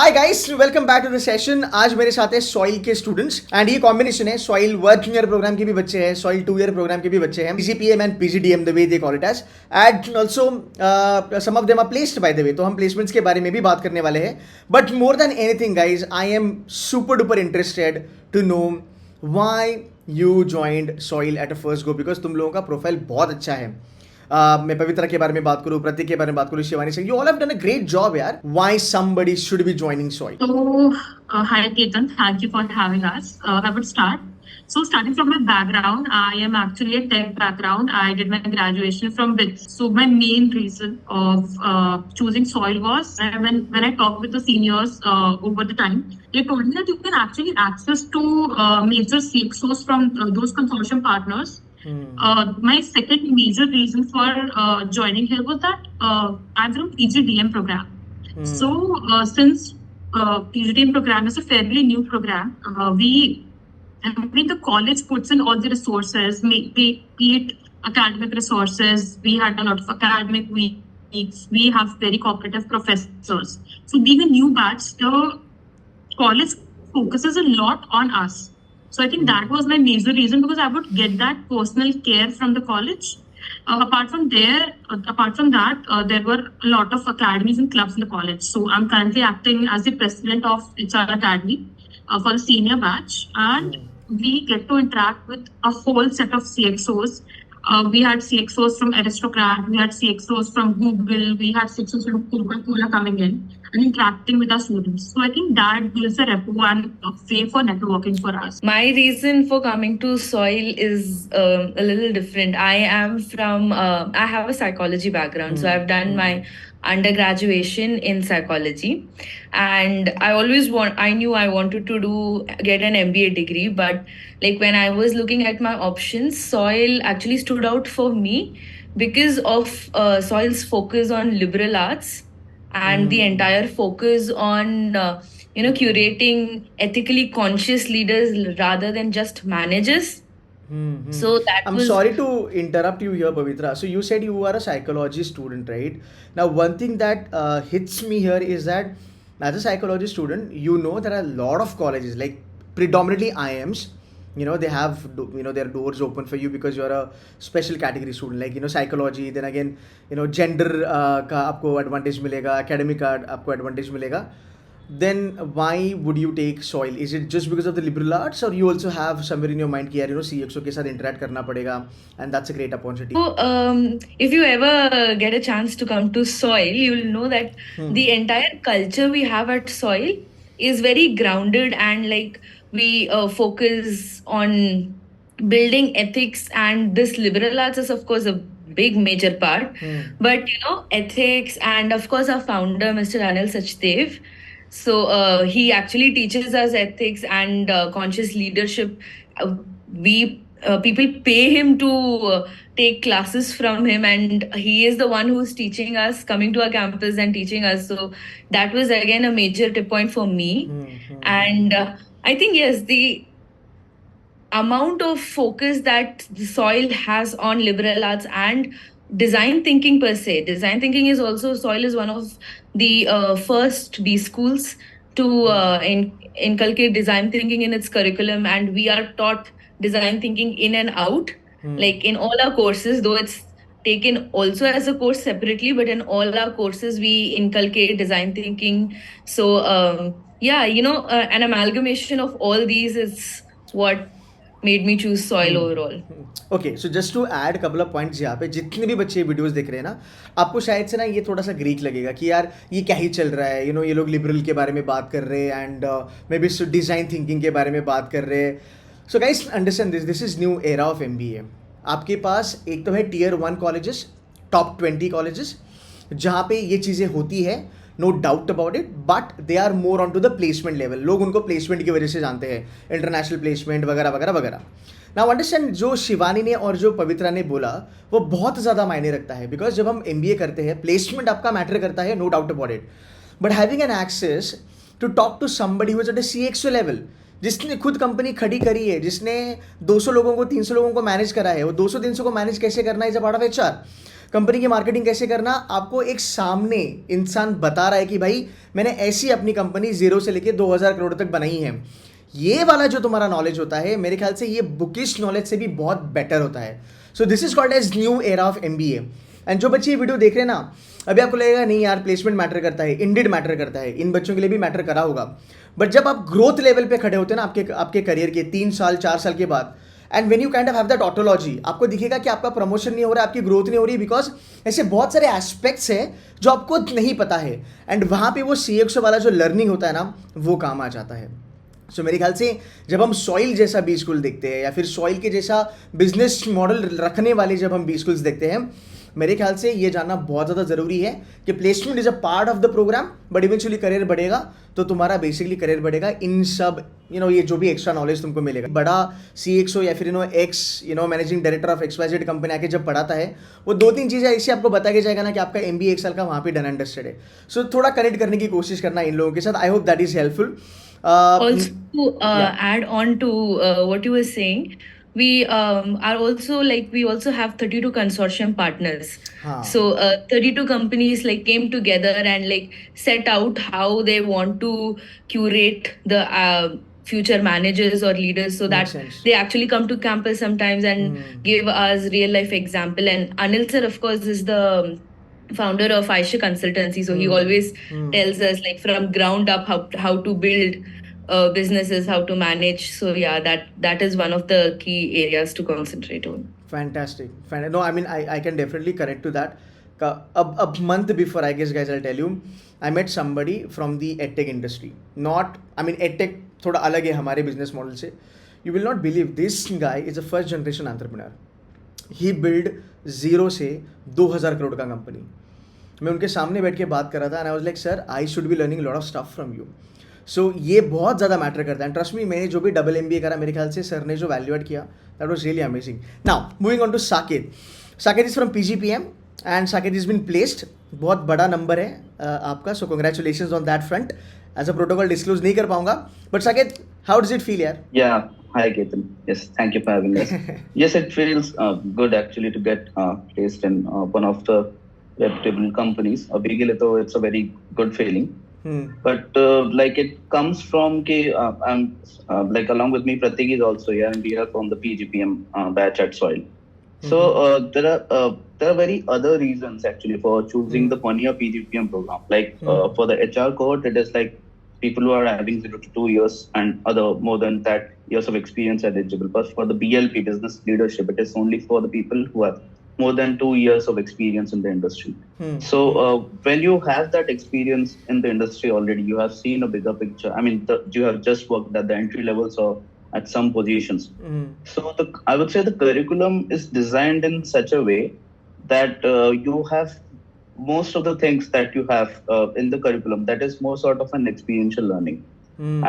Hi guys, welcome back to the session. आज मेरे साथ है सॉइल के स्टूडेंट्स एंड ये कॉम्बिनेशन है सॉइल वर्किंग ईयर प्रोग्राम के भी बच्चे हैं, सॉइल 2 ईयर प्रोग्राम के भी बच्चे हैं, PGPM and PGDM the way they call it as, and also some of them are placed by the way. तो हम प्लेसमेंट्स के बारे में भी बात करने वाले हैं। But more than anything guys, I am super duper interested to know why you joined SOIL at a first go, because तुम लोगों का प्रोफाइल बहुत अच्छा है। मैं पवित्रा के बारे में बात करूं, प्रतीक के बारे में बात करूं, शिवानी से, you all have done a great job यार। Why somebody should be joining soil? Hi Ketan, thank you for having us. I would start. So starting from my background, I am actually a tech background. I did my graduation from BITS. So my main reason of choosing soil was when I talked with the seniors over the time, they told me that you can actually access to major CXOs from those consortium partners. My second major reason for joining here was that I'm from PGDM program. So since PGDM program is a fairly new program, the college puts in all the resources, be it academic resources. We had a lot of academic weeks. We have very cooperative professors. So being a new batch, the college focuses a lot on us. So I think that was my major reason, because I would get that personal care from the college. Apart from that, there were a lot of academies and clubs in the college. So I'm currently acting as the president of HR Academy for the senior batch, and we get to interact with a whole set of CXOs. We had CXOs from Aristocrat, we had CXOs from Google, we had CXOs from Coca-Cola coming in and interacting with our students. So I think that builds a rapport and a way for networking for us. My reason for coming to Soil is a little different. I have a psychology background, so I've done my undergraduation in psychology, and I knew I wanted to get an MBA degree, but like when I was looking at my options, Soil actually stood out for me because of Soil's focus on liberal arts and the entire focus on curating ethically conscious leaders rather than just managers. So I'm sorry to interrupt you here, Pavitra. So you said you are a psychology student, right? Now, one thing that hits me here is that as a psychology student, you know there are a lot of colleges, like predominantly IIMs. They have their doors open for you because you're a special category student, like psychology. Then again, gender का आपको advantage मिलेगा, academic का आपको advantage मिलेगा. Then why would you take soil? Is it just because of the liberal arts, or you also have somewhere in your mind कि यार CXO के साथ interact करना पड़ेगा, and that's a great opportunity? So if you ever get a chance to come to Soil, you will know that the entire culture we have at Soil is very grounded, and like we focus on building ethics, and this liberal arts is of course a big major part. But ethics, and of course our founder Mr. Anil Sachdev, so he actually teaches us ethics and conscious leadership. People pay him to take classes from him, and he is the one who's teaching us, coming to our campus and teaching us. So that was again a major tip point for me. And I think yes, the amount of focus that the Soil has on liberal arts and design thinking per se. Design thinking is also, Soil is one of the first B schools to inculcate design thinking in its curriculum, and we are taught design thinking in and out, like in all our courses, though it's taken also as a course separately, but in all our courses we inculcate design thinking. So an amalgamation of all these is what made me choose Soil overall. Okay, so just to add couple of points यहाँ पे, जितने भी बच्चे videos देख रहे हैं ना, आपको शायद से ना ये थोड़ा सा ग्रीक लगेगा कि यार ये क्या ही चल रहा है, ये लोग लिबरल के बारे में बात कर रहे हैं and may be design thinking के बारे में बात कर रहे हैं. So guys understand this is new era of MBA. आपके पास एक तो है Tier 1 कॉलेजेस, टॉप 20 कॉलेजेस, जहाँ पे ये चीज़ें होती है, no doubt about it, but they are more on to the placement level. लोग उनको प्लेसमेंट की वजह से जानते हैं, इंटरनेशनल प्लेसमेंट वगैरह वगैरह वगैरह. नाउ अंडरस्टैंड, जो शिवानी ने और जो पवित्रा ने बोला वो बहुत ज़्यादा मायने रखता है, बिकॉज जब हम MBA करते हैं प्लेसमेंट आपका मैटर करता है, no doubt about it, but having an access to talk to somebody who is at a CXO level, जिसने खुद कंपनी खड़ी करी है, जिसने 200 लोगों को 300 लोगों को मैनेज करा है, वो 200-300 को मैनेज कैसे करना है is a part of HR. Company की मार्केटिंग कैसे करना, आपको एक सामने इंसान बता रहा है कि भाई मैंने ऐसी अपनी कंपनी 0 से लेके 2000 करोड़ तक बनाई है। ये वाला जो तुम्हारा नॉलेज होता है, मेरे ख्याल से ये बुकिश नॉलेज से भी बहुत बेटर होता है। So this is called as new era of MBA। And जो बच्चे ये वीडियो देख रहे हैं ना, अभी आपको लगेगा नहीं यार प्लेसमेंट मैटर करता है, इंडिड मैटर करता है, इन बच्चों के लिए भी मैटर करा होगा। बट जब आप ग्रोथ लेवल पे खड़े होते हैं ना आपके करियर के 3 साल 4 साल के बाद, and when you kind of have that ऑटोलॉजी, आपको दिखेगा कि आपका प्रमोशन नहीं हो रहा है, आपकी ग्रोथ नहीं हो रही, बिकॉज ऐसे बहुत सारे एस्पेक्ट्स हैं जो आपको नहीं पता है। एंड वहाँ पे वो CXO वाला जो लर्निंग होता है ना, वो काम आ जाता है। सो मेरे ख्याल से जब हम सॉइल जैसा बी स्कूल देखते हैं, या फिर सॉइल के जैसा बिजनेस मॉडल रखने वाले जब हम बी स्कूल्स देखते हैं, मेरे ख्याल से ये जानना बहुत ज़्यादा ज़रूरी है कि placement is a part of the program, but eventually career बढ़ेगा तो तुम्हारा बेसिकली करियर बढ़ेगा इन सब ये जो भी एक्स्ट्रा नॉलेज तुमको मिलेगा। बड़ा CXO या फिर x managing director of XYZ company आके जब पढ़ाता है, वो 2-3 चीज़ें ऐसी आपको बता के जाएगा ना कि आपका MBA 1 साल का वहाँ पे डन एंड डस्टेड है। सो थोड़ा कनेक्ट करने की कोशिश करना इन लोगों के साथ। I hope that is helpful. Also, add on to what you were saying, we are also like we also have 32 consortium partners. So 32 companies like came together and like set out how they want to curate the future managers or leaders, so that they actually come to campus sometimes and give us real life example. And Anil sir, of course, is the founder of Aisha Consultancy, so he always tells us like from ground up how to build businesses, how to manage. So yeah, that is one of the key areas to concentrate on. Fantastic. No, I mean I can definitely connect to that. A month before, I guess guys, I'll tell you, I met somebody from the edtech industry. Edtech थोड़ा अलग है हमारे business model से. You will not believe, this guy is a first generation entrepreneur. He built 0 से 2000 करोड़ का company. मैं उनके सामने बैठ के बात कर रहा था, and I was like, sir, I should be learning a lot of stuff from you. सो ये बहुत ज़्यादा मैटर करता है। ट्रस्ट मी, मैंने जो भी डबल MBA करा, मेरे ख्याल से सर ने जो वैल्यू एड किया, that was really amazing. Now moving on to Saket. Saket is from PGPM and Saket is been placed. बहुत बड़ा नंबर है आपका, so congratulations on that front. As a protocol disclose नहीं कर पाऊंगा, but Saket, how does it feel यार? Yeah, hi Ketan. Yes, thank you for having us. Yes, it feels good actually to get placed in one of the reputable companies. Abhi ke liye to it's a very good feeling. But like it comes from I'm like along with me Pratik is also here, and we are from the PGPM batch at Soil. So there are very other reasons actually for choosing the 1 year PGPM program. Like for the HR cohort, it is like people who are having 0 to 2 years and other more than that years of experience are eligible. But for the BLP, business leadership, it is only for the people who have more than 2 years of experience in the industry. So when you have that experience in the industry already, you have seen a bigger picture. I mean, you have just worked at the entry levels or at some positions. So I would say the curriculum is designed in such a way that you have most of the things that you have in the curriculum, that is more sort of an experiential learning.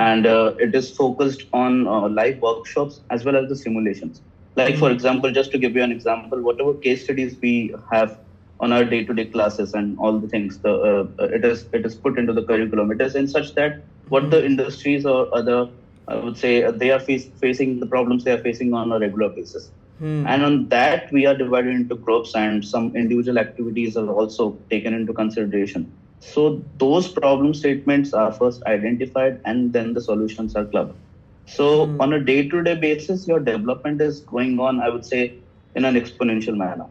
And it is focused on live workshops as well as the simulations. Like, for example, just to give you an example, whatever case studies we have on our day-to-day classes and all the things, it is put into the curriculum. It is in such that what the industries or other, I would say, they are facing the problems they are facing on a regular basis. And on that, we are divided into groups, and some individual activities are also taken into consideration. So those problem statements are first identified, and then the solutions are clubbed. So on a day-to-day basis, your development is going on, I would say, in an exponential manner.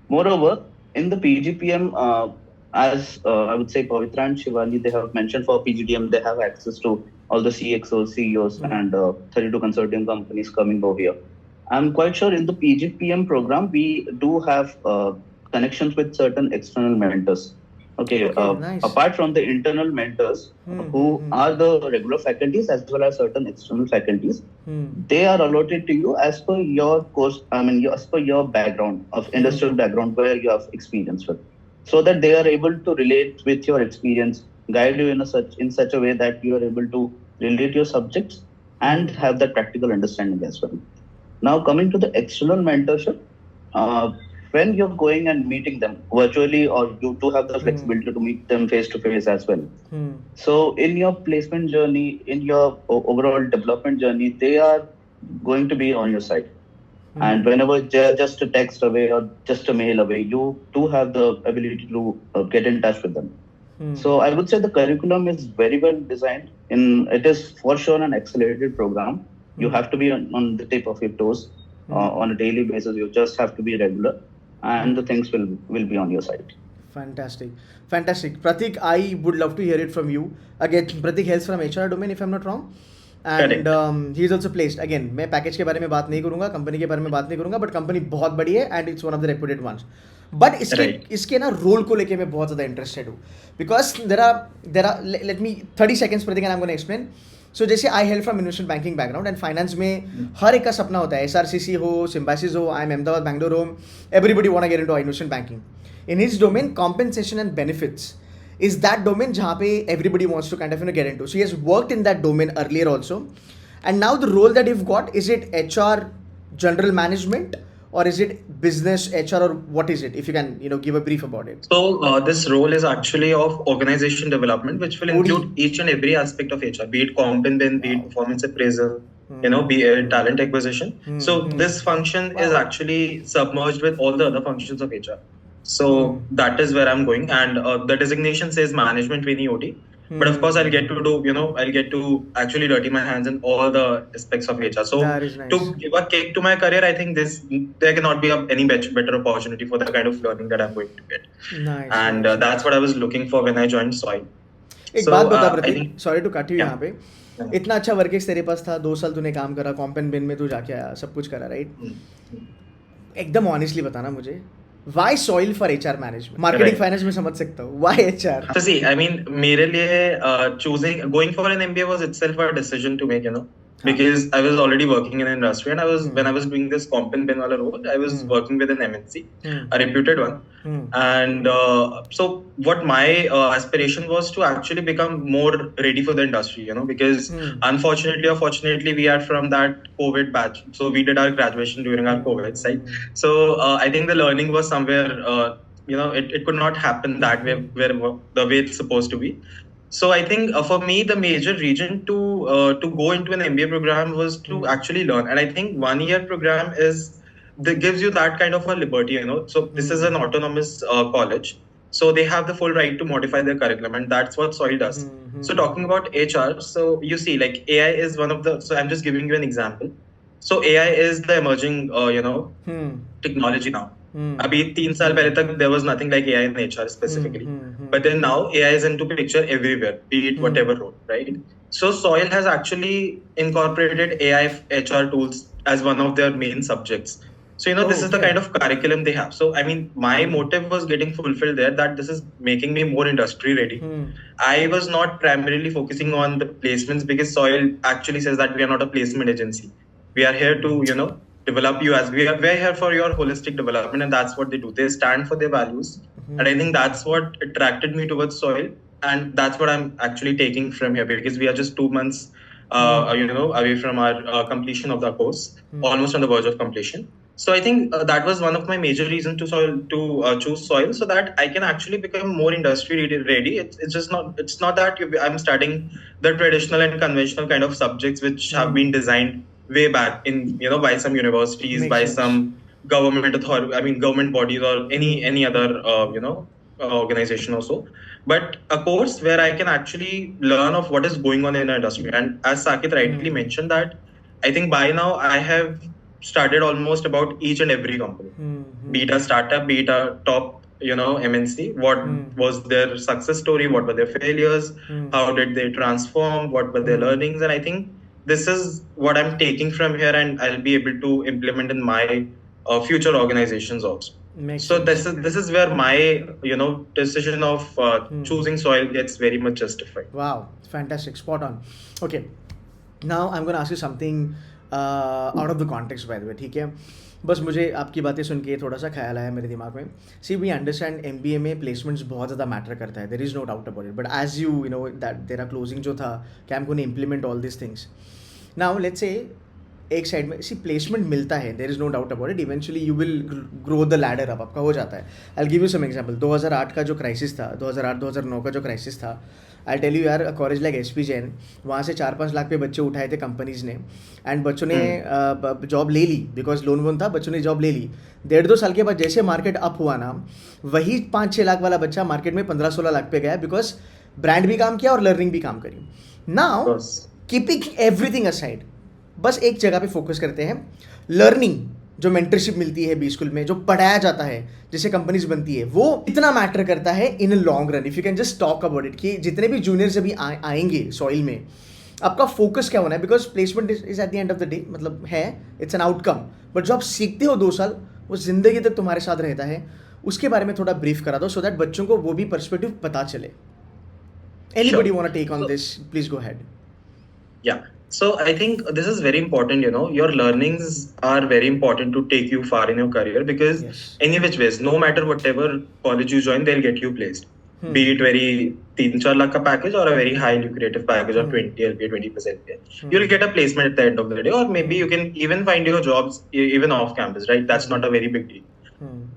Moreover, in the PGPM, as I would say, Pavitra and Shivani, they have mentioned for PGDM, they have access to all the CXOs, CEOs, and 32 consortium companies coming over here. I'm quite sure in the PGPM program, we do have connections with certain external mentors. Okay, nice. Apart from the internal mentors who are the regular faculties as well as certain external faculties, they are allotted to you as per your course, as per your background of industrial background where you have experience with, so that they are able to relate with your experience, guide you in such a way that you are able to relate your subjects and have that practical understanding as well. Now, coming to the external mentorship, when you're going and meeting them virtually, or you do have the flexibility to meet them face to face as well. So in your placement journey, in your overall development journey, they are going to be on your side. And whenever just a text away or just a mail away, you do have the ability to get in touch with them. So I would say the curriculum is very well designed. It is for sure an accelerated program. You have to be on the tip of your toes on a daily basis. You just have to be regular, and the things will be on your side. Fantastic. Pratik, I would love to hear it from you. Again, Pratik hails from HR domain, if I'm not wrong. And he is also placed. Again, मैं package के बारे में बात नहीं करूंगा, company के बारे में बात नहीं करूंगा, बट कंपनी बहुत बड़ी है and it's one of the reputed ones. But इसके ना रोल को लेके मैं बहुत ज़्यादा इंटरेस्टेड हूँ, because there are let me 30 seconds Prateek and I am gonna explain. So जैसे I help from investment banking background and finance में हर एक का सपना होता है, SRCC हो, सिम्बासिस हो, आई एम अहमदाबाद बैंगलोर हो, everybody want to get into investment banking. In his domain, compensation and benefits is that domain जहाँ पे everybody wants to kind of get into. So he has worked in that domain earlier also, and now the role that you've got, is it HR, general management, or is it business HR, or what is it? If you can give a brief about it. So this role is actually of organization development, which will include each and every aspect of HR, be it comp and ben, be it performance appraisal, be it talent acquisition. So this function is actually submerged with all the other functions of HR. So that is where I'm going, and the designation says management trainee OT, but of course I'll get to do, I'll get to actually dirty my hands in all the aspects of HR. So nice. To give a kick to my career, I think there cannot be any better opportunity for the kind of learning that I'm going to get. Nice. And that's what I was looking for when I joined Soil. एक बात बता प्रतीक, sorry to cut you यहाँ पे. इतना अच्छा work ex तेरे पास था, 2 साल तूने काम करा, कॉम्पेन बिन में तू जाके आया, सब कुछ करा, राइट? एकदम ऑनेस्टली बताना मुझे, why soil for HR management? Marketing finance में समझ सकता हूँ, why HR? So see, I mean, मेरे लिए going for an MBA was itself a decision to make, because I was already working in an industry, and when I was doing this comp and ben wala role, I was working with an MNC, a reputed one, and so what my aspiration was to actually become more ready for the industry, because unfortunately or fortunately we are from that COVID batch, so we did our graduation during our COVID, right? So I think the learning was somewhere, it could not happen that way, where the way it's supposed to be. So I think for me, the major reason to go into an MBA program was to actually learn. And I think 1-year program gives you that kind of a liberty, So this is an autonomous college. So they have the full right to modify their curriculum, and that's what Soil does. So talking about HR, so you see, like AI is one of the, so I'm just giving you an example. So AI is the emerging, technology now. अभी 3 साल पहले तक there was nothing like AI in HR specifically, but then now AI is into picture everywhere, be it whatever role, right? So Soil has actually incorporated AI HR tools as one of their main subjects. So this is the kind of curriculum they have. So I mean, my motive was getting fulfilled there, that this is making me more industry ready. I was not primarily focusing on the placements, because Soil actually says that we are not a placement agency. We are here to develop you as we're here for your holistic development, and that's what they do. They stand for their values, and I think that's what attracted me towards Soil, and that's what I'm actually taking from here, because we are just 2 months away from our completion of the course, almost on the verge of completion. So I think that was one of my major reasons to choose Soil, so that I can actually become more industry ready. It's not that I'm studying the traditional and conventional kind of subjects which have been designed way back in by some universities, by some government authority, I mean government bodies, or any other organization also, but a course where I can actually learn of what is going on in the industry. And as Saket rightly mentioned, that I think by now I have started almost about each and every company, be it a startup, be it a top MNC, what was their success story, what were their failures, how did they transform, what were their learnings. And I think this is what I'm taking from here, and I'll be able to implement in my future organizations also. So this is where my decision of choosing Soil gets very much justified. Wow, fantastic, spot on. Okay, now I'm going to ask you something out of the context, by the way, ठीक है? बस मुझे आपकी बातें सुन के थोड़ा सा ख्याल आया मेरे दिमाग में. सी वी अंडरस्टैंड MBA में प्लेसमेंट्स बहुत ज़्यादा मैटर करता है, there is no doubt about it, but as you know that तेरा क्लोजिंग जो था कि I am going to implement all this things. Now let's say एक साइड में प्लेसमेंट मिलता है, there is no doubt about it, eventually you will grow the ladder up, आपका हो जाता है. I give you some example. 2008 का जो क्राइसिस था, 2008-2009 का जो क्राइसिस था, आई टेल यू यार, कॉलेज लाइक SP जैन, वहाँ से 4-5 लाख पे बच्चे उठाए थे कंपनीज ने, एंड बच्चों ने जॉब ले ली, बिकॉज लोन वोन था, बच्चों ने जॉब ले ली. 1.5-2 साल के बाद जैसे मार्केट अप हुआ ना, वही 5-6 लाख वाला बच्चा मार्केट में 15-16 लाख पे गया, बिकॉज ब्रांड भी काम किया और लर्निंग भी काम करी. नाउ कीपिंग एवरीथिंग असाइड, बस एक जगह पे फोकस करते हैं, लर्निंग, जो मेंटरशिप मिलती है बी स्कूल में, जो पढ़ाया जाता है, जिससे कंपनीज बनती है, वो इतना मैटर करता है in long run. If you can just talk about it, कि जितने भी जूनियर्स अभी आएंगे सॉइल में, आपका फोकस क्या होना है, because placement is at the end of the day, मतलब है, इट्स एन आउटकम, बट जो आप सीखते हो 2 साल, वो जिंदगी तक तुम्हारे साथ रहता है. उसके बारे में थोड़ा ब्रीफ करा दो, सो दैट बच्चों को वो भी पर्सपेक्टिव पता चले. Anybody want to take on this? Please go ahead. Yeah. So I think this is very important, your learnings are very important to take you far in your career, because any which ways, no matter whatever college you join, they'll get you placed. Be it very 3-4 lakh ka package or a very high lucrative package or 20 LPA, 20% pay. You'll get a placement at the end of the day, or maybe you can even find your jobs even off campus, right? That's not a very big deal.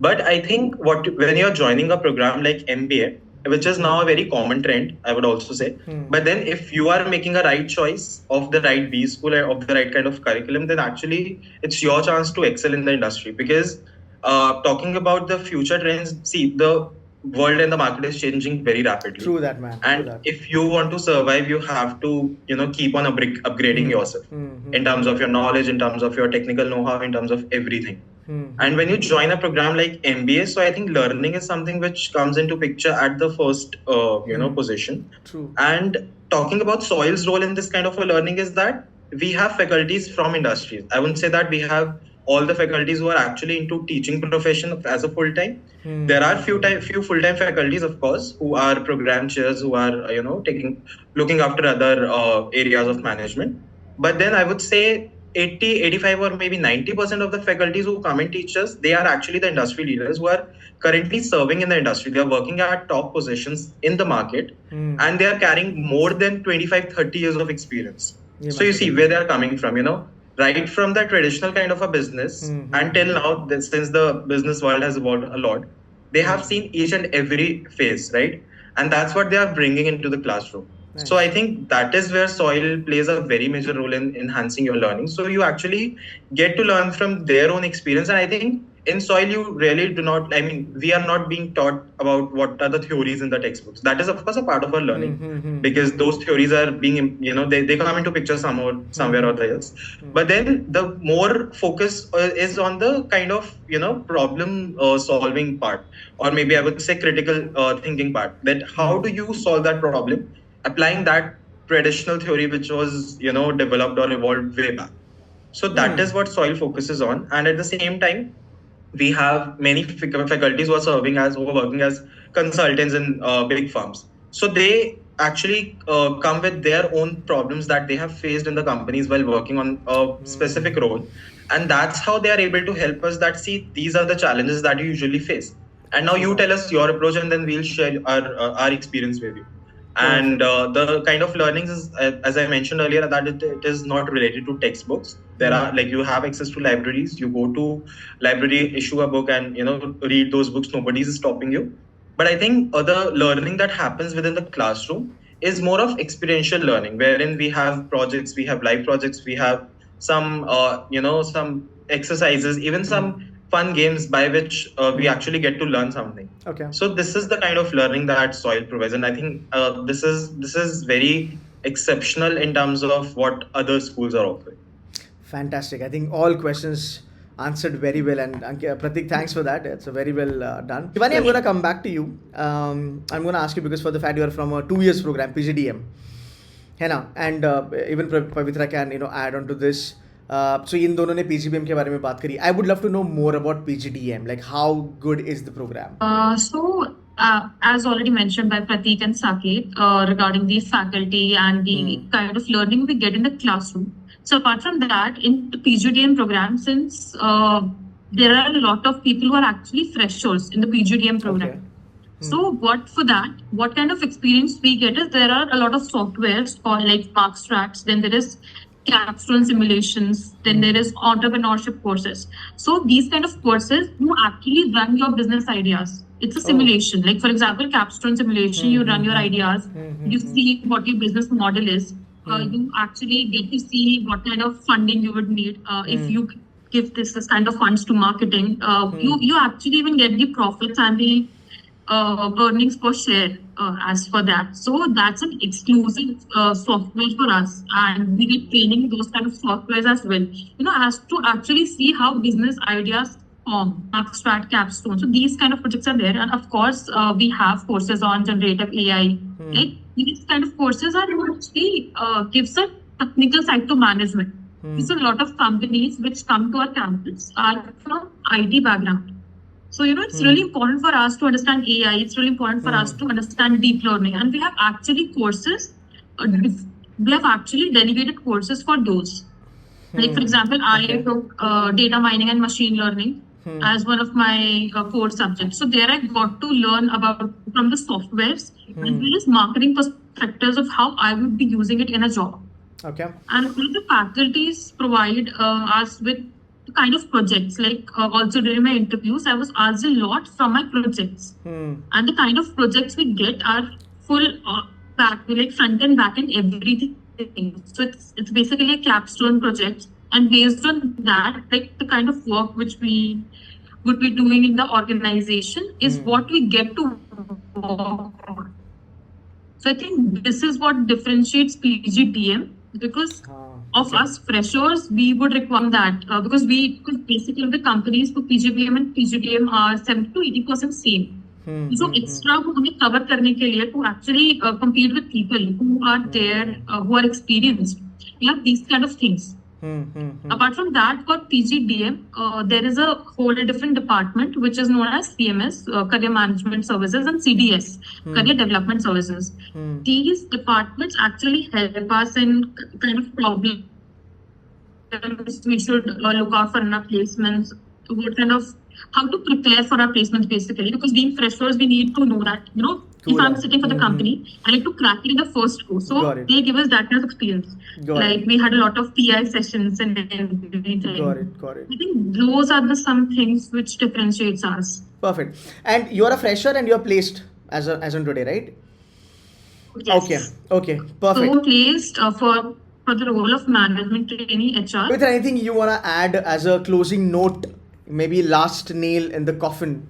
But I think when you're joining a program like MBA, which is now a very common trend, I would also say. But then if you are making a right choice of the right B school, of the right kind of curriculum, then actually it's your chance to excel in the industry. Because talking about the future trends, see, the world and the market is changing very rapidly. True that, man. And if you want to survive, you have to, keep on upgrading yourself in terms of your knowledge, in terms of your technical know-how, in terms of everything. And when you join a program like MBA, so I think learning is something which comes into picture at the first, position. True. And talking about Soil's role in this kind of a learning is that we have faculties from industries. I wouldn't say that we have all the faculties who are actually into teaching profession as a full-time. There are few full-time faculties, of course, who are program chairs, who are, looking after other areas of management. But then I would say 80, 85 or maybe 90% of the faculties who come and teach us, they are actually the industry leaders who are currently serving in the industry. They are working at top positions in the market, and they are carrying more than 25-30 years of experience. So you see where they are coming from, right from the traditional kind of a business until now, since the business world has evolved a lot, they have seen each and every phase, right? And that's what they are bringing into the classroom. Nice. So I think that is where Soil plays a very major role in enhancing your learning. So you actually get to learn from their own experience. And I think in Soil, you really do not, we are not being taught about what are the theories in the textbooks. That is, of course, a part of our learning, because those theories are being, they come into picture somewhere or the else. But then the more focus is on the kind of, problem solving part, or maybe I would say critical thinking part, that how do you solve that problem, applying that traditional theory which was, developed or evolved way back. So that is what Soil focuses on. And at the same time, we have many faculties who are working as consultants in big firms. So they actually come with their own problems that they have faced in the companies while working on a specific role. And that's how they are able to help us that, see, these are the challenges that you usually face. And now you tell us your approach, and then we'll share our experience with you. And the kind of learnings is, as I mentioned earlier, that it is not related to textbooks. There are, like, you have access to libraries. You go to library, issue a book, and read those books. Nobody is stopping you. But I think the learning that happens within the classroom is more of experiential learning, wherein we have projects, we have live projects, we have some some exercises, even some fun games by which we actually get to learn something. Okay. So this is the kind of learning that Soil provides, and I think this is very exceptional in terms of what other schools are offering. Fantastic. I think all questions answered very well, and Pratik, thanks for that. It's a very well done. Shivani, I'm going to come back to you. I'm going to ask you, because for the fact you are from a 2 years program, PGDM, and even Pavitra can add on to this. So इन दोनों ने PGPM के बारे में बात करी. I would love to know more about PGDM. Like, how good is the program? As already mentioned by Pratik and Saket, regarding the faculty and the kind of learning we get in the classroom. So apart from that, in the PGDM program, since there are a lot of people who are actually freshers in the PGDM program. Okay. So what kind of experience we get is, there are a lot of softwares called like Markstracts. Then there is capstone simulations, then there is entrepreneurship courses. So these kind of courses, you actually run your business ideas. It's a simulation. Like for example, capstone simulation, you run your ideas, you see what your business model is. You actually get to see what kind of funding you would need if you give this kind of funds to marketing. You actually even get the profits and the earnings per share as for that. So that's an exclusive software for us, and we get training those kind of softwares as well. As to actually see how business ideas form, abstract, capstone. So these kind of projects are there, and of course, we have courses on generative AI. Right? These kind of courses are actually gives a technical side to management. So a lot of companies which come to our campus are from IT background. So, it's really important for us to understand AI. It's really important for us to understand deep learning. And we have actually courses, we have actually dedicated courses for those. Like, for example, I took data mining and machine learning as one of my core subjects. So there I got to learn about from the softwares as well as marketing perspectives of how I would be using it in a job. Okay. And all the faculties provide us with kind of projects. Like also during my interviews, I was asked a lot from my projects, and the kind of projects we get are full back, like front and back and everything. So it's basically a capstone project, and based on that, like the kind of work which we would be doing in the organization is what we get to work on. So I think this is what differentiates PGDM, because of us freshers, we would require that because basically the companies for PGPM and PGDM are 70 to 80% same. So extra वो हमें cover करने के लिए to actually compete with people who are there, who are experienced. We have these kind of things. Apart from that, for PGDM, there is a whole different department which is known as CMS, Career Management Services, and CDS, Career Development Services. These departments actually help us in kind of problems we should look out for in our placements, what kind of how to prepare for our placements basically, because being freshers, we need to know that, if I'm sitting for the company, I need to crack it in the first go. So they give us that kind of experience. We had a lot of PI sessions and everything. Got it. I think those are the some things which differentiates us. Perfect. And you're a fresher and you're placed as on today, right? Yes. Okay. Perfect. So placed for the role of management trainee HR. With anything you wanna add as a closing note, maybe last nail in the coffin?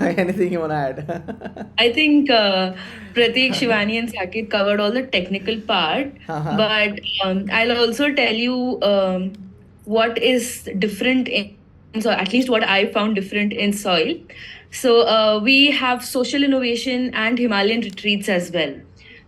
Anything you wanna add? I think Pratik, Shivani, and Saket covered all the technical part, but I'll also tell you what is different so at least what I found different in Soil. So we have social innovation and Himalayan retreats as well.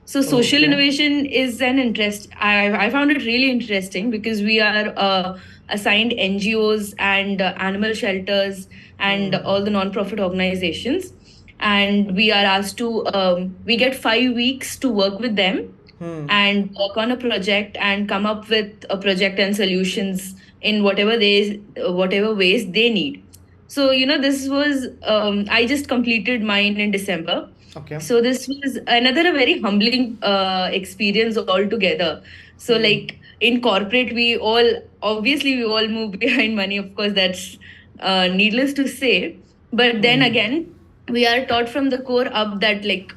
So social innovation is an interest. I found it really interesting because we are assigned NGOs and animal shelters and all the non-profit organizations, and we are asked to we get 5 weeks to work with them and work on a project and come up with a project and solutions in whatever ways they need. So this was I just completed mine in December. Okay. So this was another very humbling experience altogether. So like in corporate, we all move behind money. Of course, that's needless to say. But then again, we are taught from the core up that like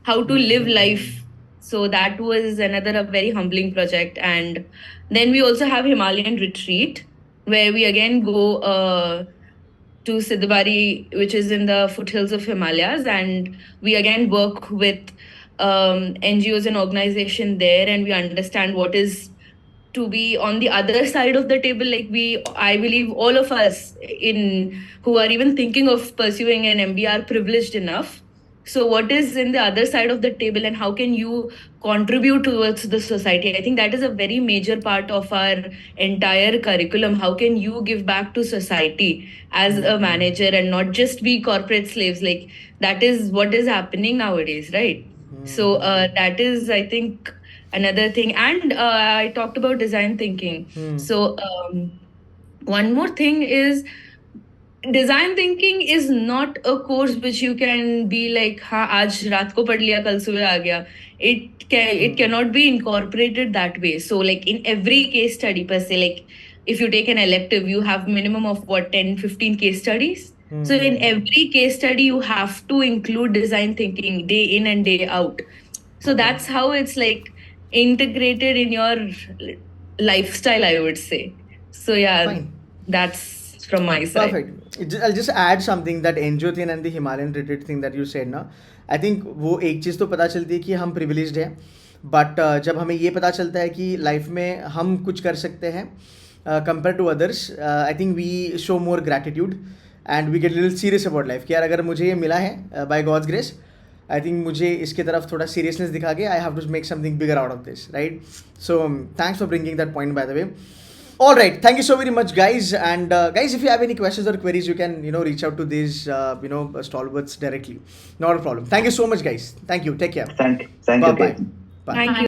how to live life. So that was another a very humbling project. And then we also have Himalayan retreat, where we again go to Siddhabari, which is in the foothills of Himalayas, and we again work with NGOs and organization there, and we understand what is to be on the other side of the table. Like I believe all of us who are even thinking of pursuing an MBA are privileged enough. So what is in the other side of the table and how can you contribute towards the society? I think that is a very major part of our entire curriculum. How can you give back to society as a manager and not just be corporate slaves? Like that is what is happening nowadays, right? So that is, I think, another thing. And I talked about design thinking. So one more thing is, design thinking is not a course which you can be like, aaj raat ko pad liya, kal subah aa gaya. it cannot be incorporated that way. So like in every case study per se, like if you take an elective, you have minimum of 10-15 case studies. So in every case study, you have to include design thinking day in and day out. So that's how it's like integrated in your lifestyle, I would say. So yeah, Fine. that's from my side. Perfect. I'll just add something, that angiotin and the Himalayan retreat thing that you said ना. I think वो एक चीज़ तो पता चलती है कि हम privileged हैं, but जब हमें ये पता चलता है कि लाइफ में हम कुछ कर सकते हैं compared to others, I think we show more gratitude and we get a little serious about life. कि यार अगर मुझे ये मिला है by God's grace, I think मुझे इसके तरफ थोड़ा seriousness दिखा के I have to make something bigger out of this, right? So thanks for bringing that point, by the way. All right, thank you so very much, guys. And guys, if you have any questions or queries, you can reach out to these stalwarts directly. Not a problem. Thank you so much, guys. Thank you. Take care. Thank you. Bye bye. Ketan. Bye. Thank you.